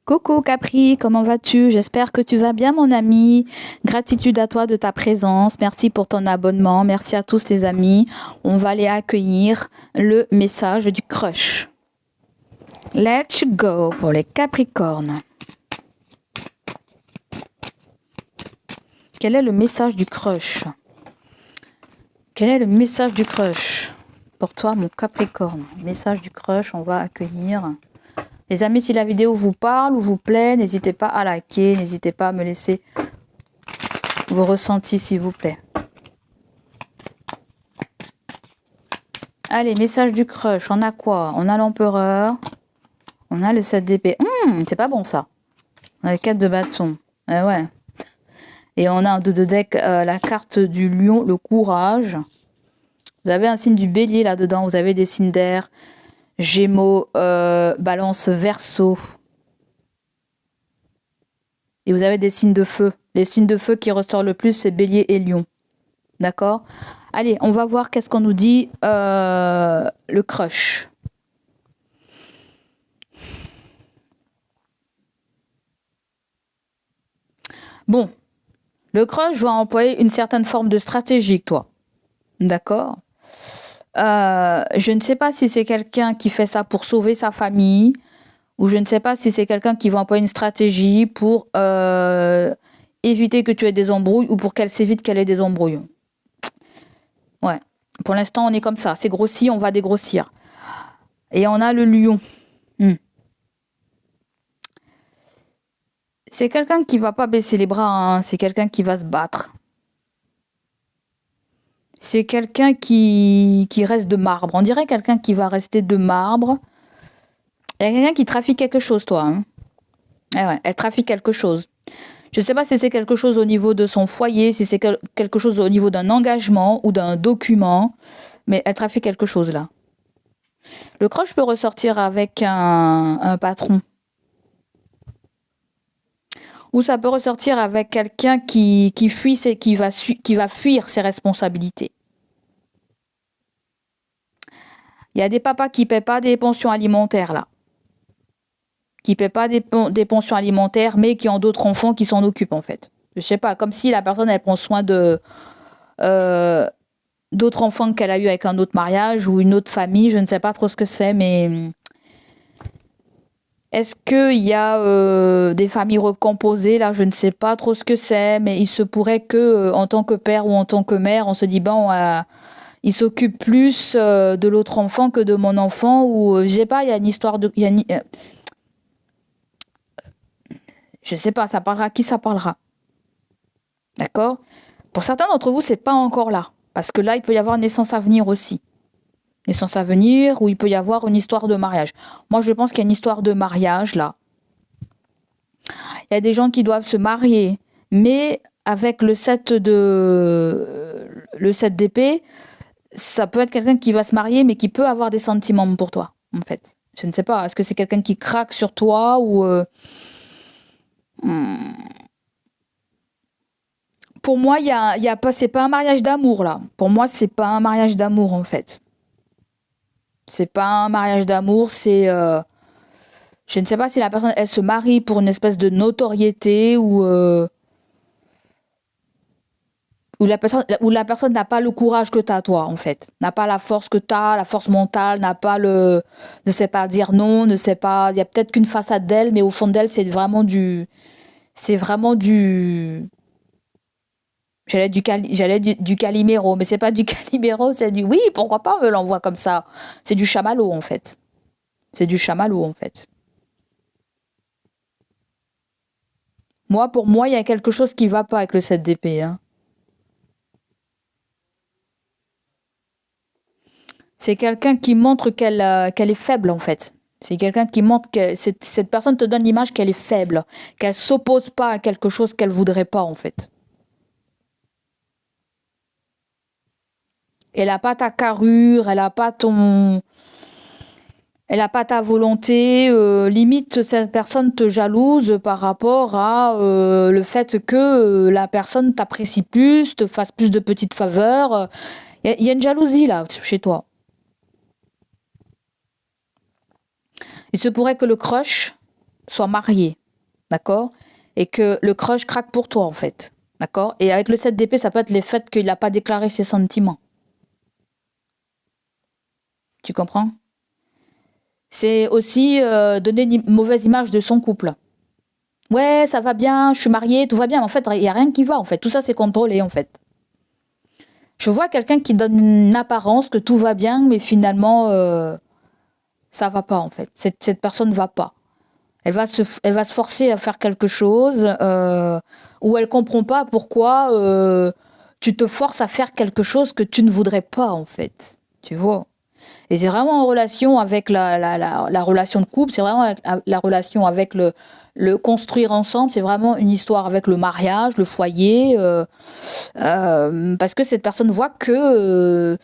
Coucou Capri, comment vas-tu? J'espère que tu vas bien mon ami. Gratitude à toi de ta présence. Merci pour ton abonnement. Merci à tous les amis. On va aller accueillir le message du crush. Let's go pour les Capricornes. Quel est le message du crush? Quel est le message du crush? Pour toi mon Capricorne. Message du crush, on va accueillir... Les amis, si la vidéo vous parle ou vous plaît, n'hésitez pas à liker, n'hésitez pas à me laisser vos ressentis, s'il vous plaît. Allez, message du crush, on a quoi? On a l'empereur, on a le 7 d'épée. C'est pas bon ça. On a le 4 de bâton. Ouais. Et on a un 2 de deck, la carte du lion, le courage. Vous avez un signe du bélier là-dedans, vous avez des signes d'air. Gémeaux, Balance, Verseau. Et vous avez des signes de feu. Les signes de feu qui ressortent le plus, c'est Bélier et Lion. D'accord? Allez, on va voir qu'est-ce qu'on nous dit le crush. Bon, le crush va employer une certaine forme de stratégie, toi. D'accord? Je ne sais pas si c'est quelqu'un qui fait ça pour sauver sa famille, ou je ne sais pas si c'est quelqu'un qui va employer une stratégie pour éviter que tu aies des embrouilles, ou pour qu'elle s'évite qu'elle ait des embrouilles. Ouais, pour l'instant on est comme ça, c'est grossi, on va dégrossir. Et on a le lion. C'est quelqu'un qui va pas baisser les bras, hein. C'est quelqu'un qui va se battre. C'est quelqu'un qui reste de marbre. On dirait quelqu'un qui va rester de marbre. Il y a quelqu'un qui trafique quelque chose, toi. Hein. Eh ouais, elle trafique quelque chose. Je ne sais pas si c'est quelque chose au niveau de son foyer, si c'est quelque chose au niveau d'un engagement ou d'un document, mais elle trafique quelque chose là. Le crush peut ressortir avec un patron. Ou ça peut ressortir avec quelqu'un qui fuit, qui va fuir ses responsabilités. Il y a des papas qui ne paient pas des pensions alimentaires là. Qui ne paient pas des pensions alimentaires, mais qui ont d'autres enfants qui s'en occupent en fait. Je sais pas, comme si la personne elle prend soin de d'autres enfants qu'elle a eu avec un autre mariage ou une autre famille, je ne sais pas trop ce que c'est, mais est-ce qu'il y a des familles recomposées là, je ne sais pas trop ce que c'est, mais il se pourrait que en tant que père ou en tant que mère, on se dit bon, il s'occupe plus de l'autre enfant que de mon enfant, ou je sais pas, il y a une histoire de, je sais pas, ça parlera qui ça parlera. D'accord? Pour certains d'entre vous, c'est pas encore là. Parce que là, il peut y avoir une naissance à venir aussi. Naissance à venir, ou il peut y avoir une histoire de mariage. Moi, je pense qu'il y a une histoire de mariage, là. Il y a des gens qui doivent se marier, mais avec le 7 d'épée, ça peut être quelqu'un qui va se marier, mais qui peut avoir des sentiments pour toi, en fait. Je ne sais pas, est-ce que c'est quelqu'un qui craque sur toi, ou... Pour moi, c'est pas un mariage d'amour, là. Pour moi, c'est pas un mariage d'amour, en fait. C'est pas un mariage d'amour, c'est... je ne sais pas si la personne, elle se marie pour une espèce de notoriété, ou la personne n'a pas le courage que tu as, toi, en fait. N'a pas la force que tu as, la force mentale, n'a pas le... ne sait pas dire non, ne sait pas... Il y a peut-être qu'une façade d'elle, mais au fond d'elle, c'est vraiment du... J'allais du Calimero, mais c'est pas du Calimero, c'est du... Oui, pourquoi pas, on me l'envoie comme ça. C'est du chamallow, en fait. C'est du chamallow, en fait. Pour moi, il y a quelque chose qui va pas avec le 7 d'épée. Hein. C'est quelqu'un qui montre qu'elle est faible, en fait. C'est quelqu'un qui montre que cette personne te donne l'image qu'elle est faible, qu'elle s'oppose pas à quelque chose qu'elle voudrait pas, en fait. Elle n'a pas ta carrure, elle n'a pas ta volonté. Limite, cette personne te jalouse par rapport à le fait que la personne t'apprécie plus, te fasse plus de petites faveurs. Il y a une jalousie là, chez toi. Il se pourrait que le crush soit marié, d'accord? Et que le crush craque pour toi, en fait, d'accord? Et avec le 7 d'épée, ça peut être le fait qu'il n'a pas déclaré ses sentiments. Tu comprends? C'est aussi donner une mauvaise image de son couple. Ouais, ça va bien, je suis mariée, tout va bien. Mais en fait, il n'y a rien qui va, en fait. Tout ça, c'est contrôlé, en fait. Je vois quelqu'un qui donne une apparence que tout va bien, mais finalement, ça va pas, en fait. Cette personne ne va pas. Elle va se forcer à faire quelque chose où elle comprend pas pourquoi tu te forces à faire quelque chose que tu ne voudrais pas, en fait. Tu vois? Et c'est vraiment en relation avec la relation de couple, c'est vraiment la relation avec le construire ensemble, c'est vraiment une histoire avec le mariage, le foyer, parce que cette personne voit que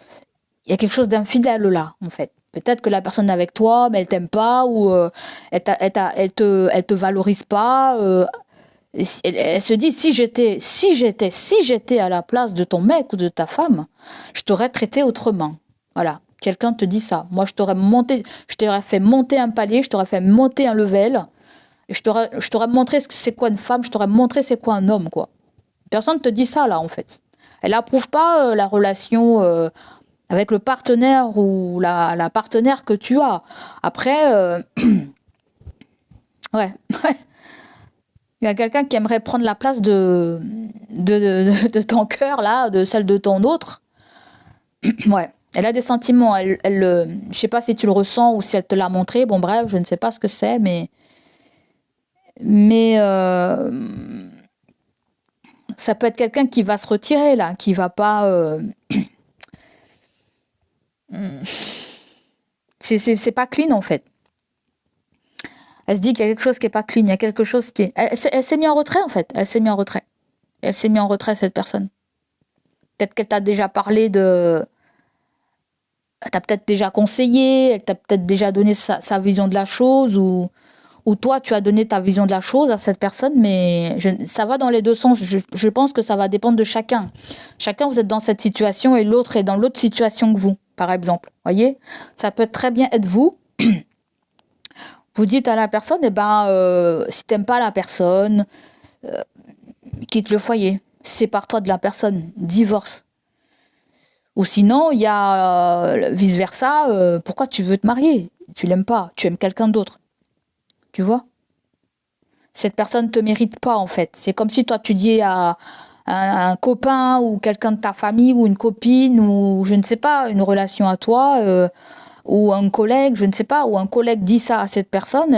il y a quelque chose d'infidèle là, en fait. Peut-être que la personne est avec toi, mais elle t'aime pas, ou elle te valorise pas. Elle se dit, si j'étais à la place de ton mec ou de ta femme, je t'aurais traité autrement. Voilà. Quelqu'un te dit ça. Moi, je t'aurais fait monter un palier, je t'aurais fait monter un level, et je t'aurais montré ce que c'est quoi une femme, je t'aurais montré c'est quoi un homme, quoi. Personne te dit ça, là, en fait. Elle approuve pas la relation avec le partenaire ou la partenaire que tu as. Après, ouais. Il y a quelqu'un qui aimerait prendre la place de ton cœur, là, de celle de ton autre. Ouais. Elle a des sentiments. Je sais pas si tu le ressens ou si elle te l'a montré. Bon, bref, je ne sais pas ce que c'est, mais ça peut être quelqu'un qui va se retirer, là, qui va pas. C'est pas clean, en fait. Elle se dit qu'il y a quelque chose qui est pas clean, il y a quelque chose qui est. Elle s'est mise en retrait, en fait. Elle s'est mise en retrait. Elle s'est mise en retrait, cette personne. Peut-être qu'elle t'a déjà parlé de. Elle t'a peut-être déjà conseillé, elle t'a peut-être déjà donné sa vision de la chose, ou toi, tu as donné ta vision de la chose à cette personne, mais ça va dans les deux sens. Je pense que ça va dépendre de chacun. Chacun, vous êtes dans cette situation et l'autre est dans l'autre situation que vous, par exemple. Voyez? Ça peut très bien être vous. Vous dites à la personne, eh ben, si t'aimes pas la personne, quitte le foyer. Sépare-toi de la personne. Divorce. Ou sinon, il y a vice-versa. Pourquoi tu veux te marier? Tu l'aimes pas. Tu aimes quelqu'un d'autre. Tu vois? Cette personne ne te mérite pas, en fait. C'est comme si toi, tu dis à un copain ou quelqu'un de ta famille ou une copine ou je ne sais pas, une relation à toi ou un collègue, je ne sais pas, ou un collègue dit ça à cette personne.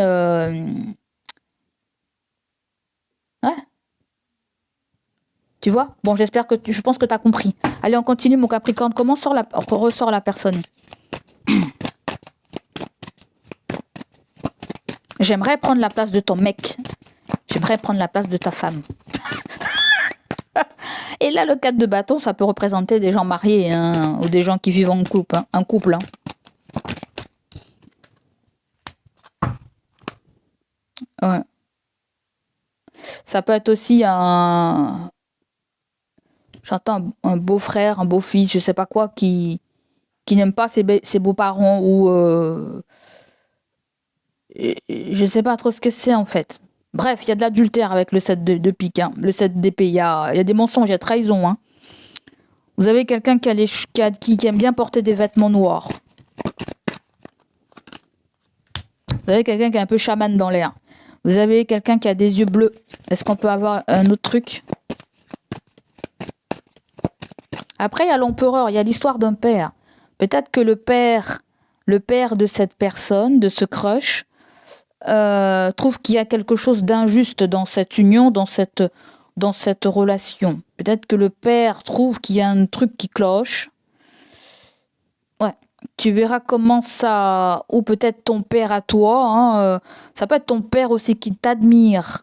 Ouais, tu vois? Bon, j'espère que je pense que tu as compris. Allez, on continue, mon Capricorne. Comment ressort la personne? J'aimerais prendre la place de ton mec. J'aimerais prendre la place de ta femme. Et là, le 4 de bâton, ça peut représenter des gens mariés hein, ou des gens qui vivent en couple. Hein, un couple. Hein. Ouais. Ça peut être aussi j'entends un beau-frère, un beau-fils, je sais pas quoi, qui n'aime pas ses beaux-parents ou je sais pas trop ce que c'est en fait. Bref, il y a de l'adultère avec le 7 de pique, hein. Le 7 d'épée, il y a des mensonges, il y a trahison. Hein. Vous avez quelqu'un qui aime bien porter des vêtements noirs. Vous avez quelqu'un qui est un peu chaman dans l'air. Vous avez quelqu'un qui a des yeux bleus. Est-ce qu'on peut avoir un autre truc? Après, il y a l'empereur, il y a l'histoire d'un père. Peut-être que le père de cette personne, de ce crush, trouve qu'il y a quelque chose d'injuste dans cette union, dans cette relation. Peut-être que le père trouve qu'il y a un truc qui cloche. Ouais. Tu verras comment ça... Ou peut-être ton père à toi. Hein, ça peut être ton père aussi qui t'admire.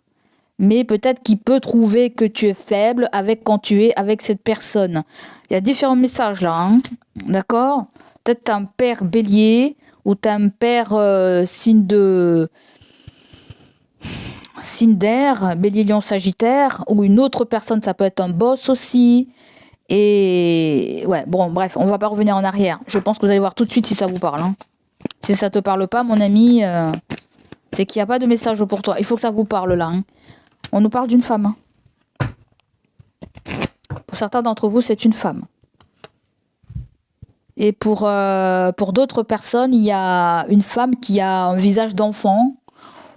Mais peut-être qu'il peut trouver que tu es faible quand tu es avec cette personne. Il y a différents messages là. Hein, d'accord? Peut-être t'as un père bélier ou t'as un père signe d'air, bélier, lion, sagittaire, ou une autre personne, ça peut être un boss aussi. Et ouais, bon, bref, on va pas revenir en arrière. Je pense que vous allez voir tout de suite si ça vous parle. Hein. Si ça te parle pas, mon ami, C'est qu'il n'y a pas de message pour toi. Il faut que ça vous parle là. Hein. On nous parle d'une femme. Hein. Pour certains d'entre vous, c'est une femme. Et pour d'autres personnes, il y a une femme qui a un visage d'enfant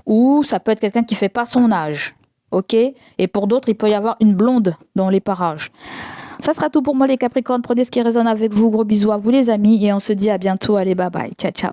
ou ça peut être quelqu'un qui fait pas son âge. Ok? Et pour d'autres, il peut y avoir une blonde dans les parages. Ça sera tout pour moi les Capricornes. Prenez ce qui résonne avec vous. Gros bisous à vous les amis et on se dit à bientôt. Allez, bye bye. Ciao, ciao.